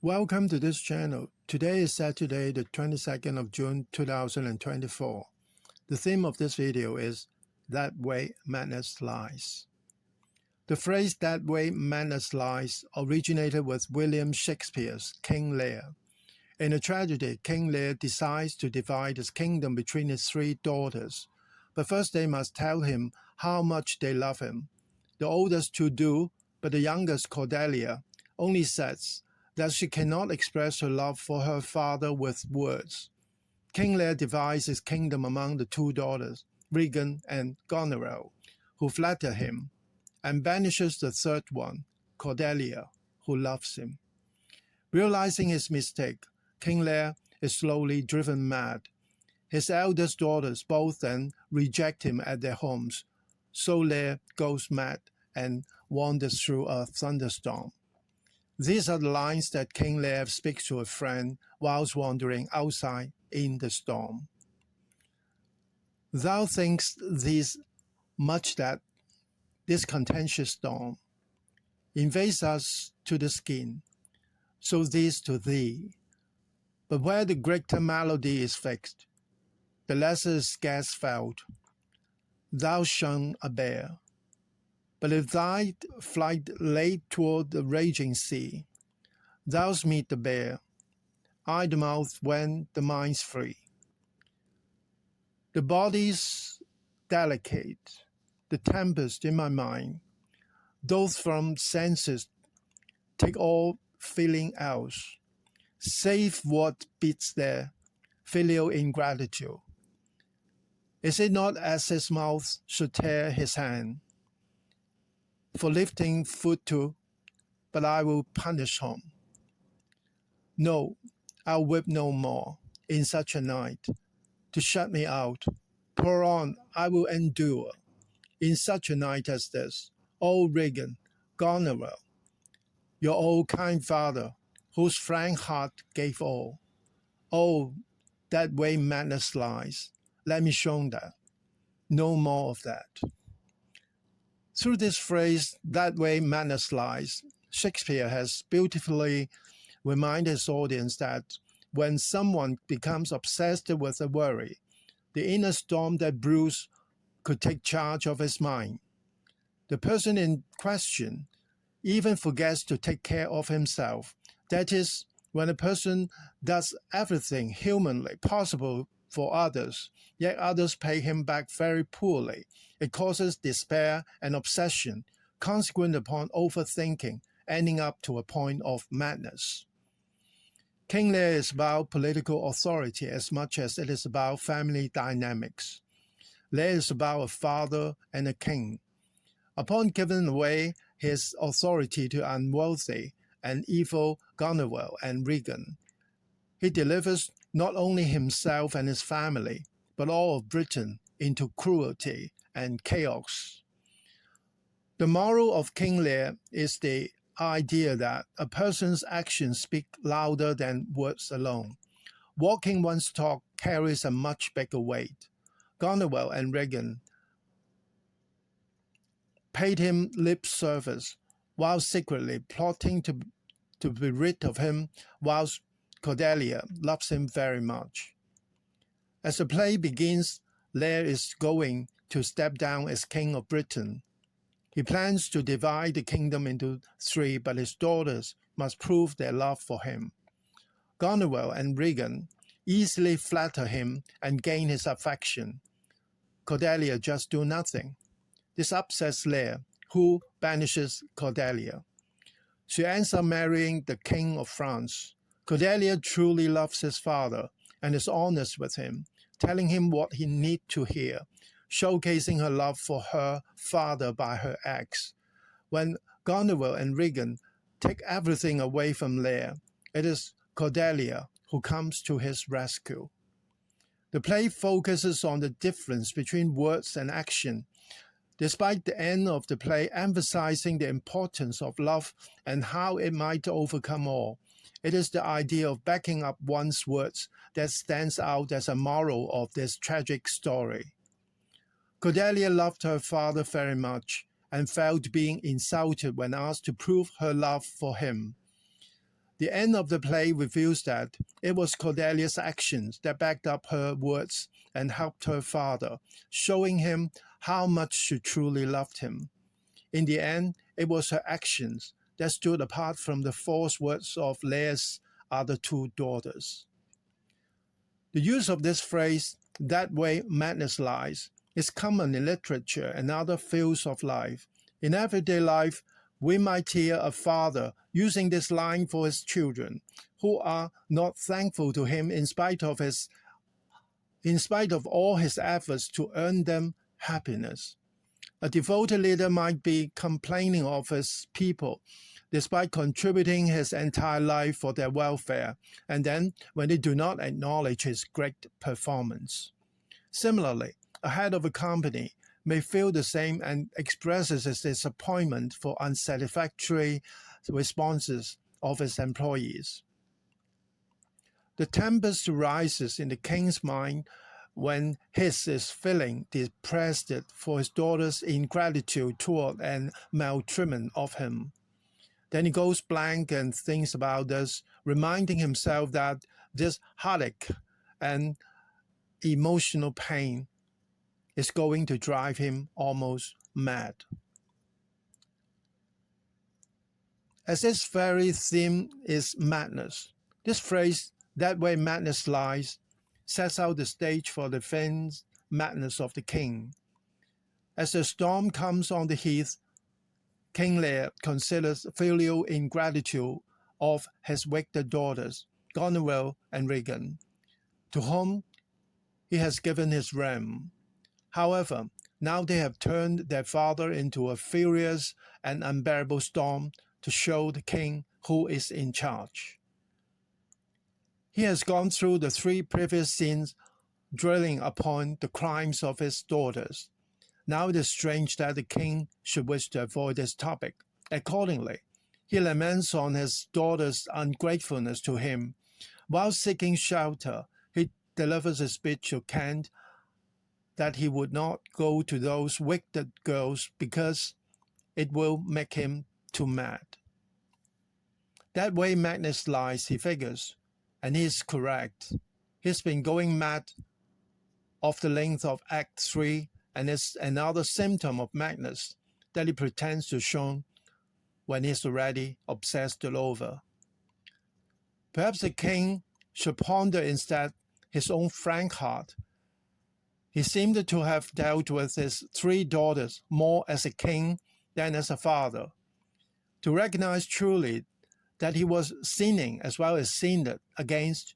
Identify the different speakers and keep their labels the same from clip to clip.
Speaker 1: Welcome to this channel. Today is Saturday, the 22nd of June 2024. The theme of this video is That Way Madness Lies. The phrase "that way madness lies" originated with William Shakespeare's King Lear. In a tragedy, King Lear decides to divide his kingdom between his three daughters, but first they must tell him how much they love him. The oldest two do, but the youngest, Cordelia, only says that she cannot express her love for her father with words. King Lear divides his kingdom among the two daughters, Regan and Goneril, who flatter him, and banishes the third one, Cordelia, who loves him. Realizing his mistake, King Lear is slowly driven mad. His eldest daughters both then reject him at their homes, so Lear goes mad and wanders through a thunderstorm. These are the lines that King Lear speaks to a friend whilst wandering outside in the storm. Thou think'st these much that this contentious storm invades us to the skin, so this to thee. But where the greater malady is fixed, the lesser is scarce felt. Thou shun a bear, but if thy flight lay toward the raging sea, thou'st meet the bear, I the mouth when the mind's free. The body's delicate, the tempest in my mind, those from senses take all feeling else, save what beats their filial ingratitude. Is it not as his mouth should tear his hand for lifting foot to, but I will punish him? No, I'll whip no more in such a night, to shut me out. Pour on, I will endure, in such a night as this. O Regan, Goneril, your old kind father, whose frank heart gave all. Oh, that way madness lies. Let me show that. No more of that. Through this phrase, that way madness lies, Shakespeare has beautifully reminded his audience that when someone becomes obsessed with a worry, the inner storm that brews could take charge of his mind. The person in question even forgets to take care of himself. That is, when a person does everything humanly possible for others, yet others pay him back very poorly. It causes despair and obsession, consequent upon overthinking, ending up to a point of madness. King Lear is about political authority as much as it is about family dynamics. Lear is about a father and a king. Upon giving away his authority to unworthy and evil Goneril and Regan, he delivers not only himself and his family, but all of Britain into cruelty and chaos. The moral of King Lear is the idea that a person's actions speak louder than words alone. Walking one's talk carries a much bigger weight. Goneril and Regan paid him lip service while secretly plotting to be rid of him, whilst Cordelia loves him very much. As the play begins, Lear is going to step down as King of Britain. He plans to divide the kingdom into three, but his daughters must prove their love for him. Goneril and Regan easily flatter him and gain his affection. Cordelia just do nothing. This upsets Lear, who banishes Cordelia. She ends up marrying the King of France. Cordelia truly loves his father and is honest with him, telling him what he needs to hear, showcasing her love for her father by her acts. When Goneril and Regan take everything away from Lear, it is Cordelia who comes to his rescue. The play focuses on the difference between words and action, despite the end of the play emphasizing the importance of love and how it might overcome all. It is the idea of backing up one's words that stands out as a moral of this tragic story. Cordelia loved her father very much and felt being insulted when asked to prove her love for him. The end of the play reveals that it was Cordelia's actions that backed up her words and helped her father, showing him how much she truly loved him. In the end, it was her actions that stood apart from the false words of Leah's other two daughters. The use of this phrase, "that way madness lies," is common in literature and other fields of life. In everyday life, we might hear a father using this line for his children, who are not thankful to him in spite of all his efforts to earn them happiness. A devoted leader might be complaining of his people despite contributing his entire life for their welfare, and then when they do not acknowledge his great performance. Similarly, a head of a company may feel the same and expresses his disappointment for unsatisfactory responses of his employees. The tempest rises in the king's mind when his is feeling depressed for his daughter's ingratitude toward and maltreatment of him. Then he goes blank and thinks about this, reminding himself that this heartache and emotional pain is going to drive him almost mad. As its very theme is madness, this phrase, "that way madness lies," sets out the stage for the feigned madness of the king. As the storm comes on the heath, King Lear considers filial ingratitude of his wicked daughters, Goneril and Regan, to whom he has given his realm. However, now they have turned their father into a furious and unbearable storm to show the king who is in charge. He has gone through the three previous scenes dwelling upon the crimes of his daughters. Now it is strange that the king should wish to avoid this topic. Accordingly, he laments on his daughter's ungratefulness to him. While seeking shelter, he delivers a speech to Kent that he would not go to those wicked girls because it will make him too mad. That way madness lies, he figures, and he is correct. He's been going mad of the length of Act 3, and it's another symptom of madness that he pretends to show when he's already obsessed all over. Perhaps the king should ponder instead his own frank heart. He seemed to have dealt with his three daughters more as a king than as a father. To recognize truly that he was sinning as well as sinned against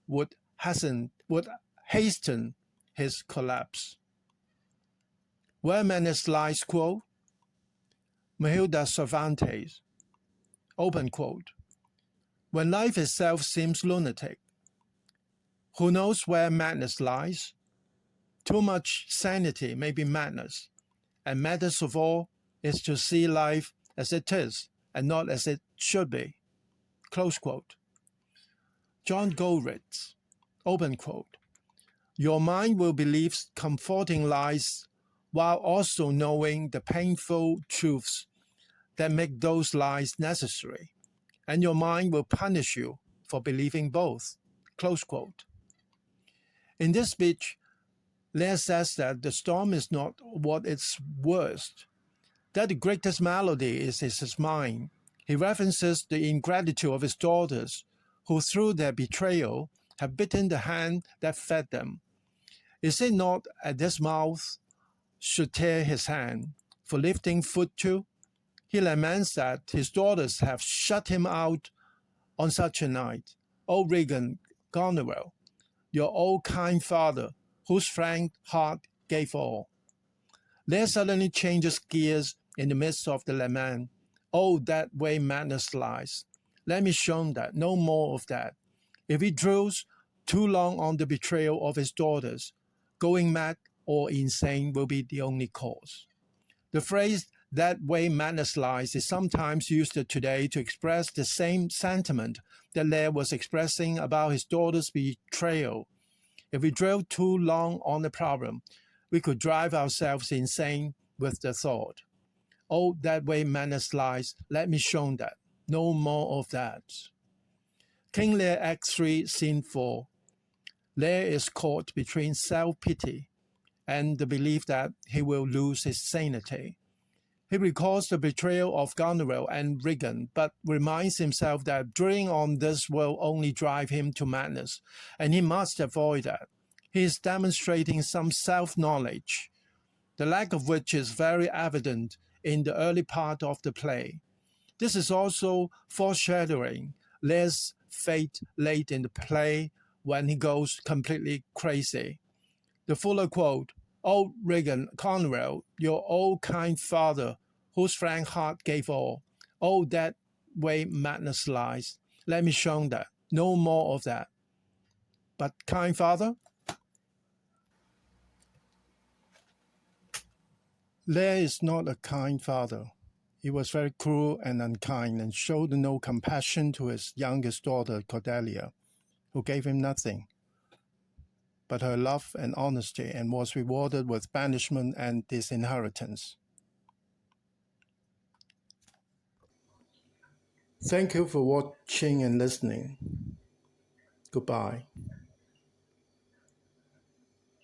Speaker 1: would hasten his collapse. Where madness lies, quote, Matilda Cervantes, open quote, when life itself seems lunatic. Who knows where madness lies? Too much sanity may be madness, and maddest of all is to see life as it is and not as it should be. Close quote. John Goldritz, open quote, your mind will believe comforting lies while also knowing the painful truths that make those lies necessary, and your mind will punish you for believing both. Close quote. In this speech, Lear says that the storm is not what it's worst, that the greatest malady is his mind. He references the ingratitude of his daughters, who through their betrayal have bitten the hand that fed them. Is it not at this mouth should tear his hand for lifting foot too? He laments that his daughters have shut him out on such a night. O Regan, Goneril, your old kind father, whose frank heart gave all. Lear suddenly changes gears in the midst of the lament. Oh, that way madness lies. Let me show that, no more of that. If he dwells too long on the betrayal of his daughters, going mad or insane will be the only cause. The phrase, that way madness lies, is sometimes used today to express the same sentiment that Lear was expressing about his daughter's betrayal. If we dwell too long on the problem, we could drive ourselves insane with the thought. Oh, that way madness lies, let me show that. No more of that. King Lear, Act 3, Scene 4. Lear is caught between self-pity and the belief that he will lose his sanity. He recalls the betrayal of Goneril and Regan, but reminds himself that dwelling on this will only drive him to madness, and he must avoid that. He is demonstrating some self-knowledge, the lack of which is very evident in the early part of the play. This is also foreshadowing Lear's fate late in the play when he goes completely crazy. The Fuller quote, "O Regan Conrail, your old kind father, whose frank heart gave all. Oh, that way madness lies. Let me show that. No more of that. But kind father?" Lear is not a kind father. He was very cruel and unkind and showed no compassion to his youngest daughter, Cordelia, who gave him nothing but her love and honesty and was rewarded with banishment and disinheritance. Thank you for watching and listening. Goodbye.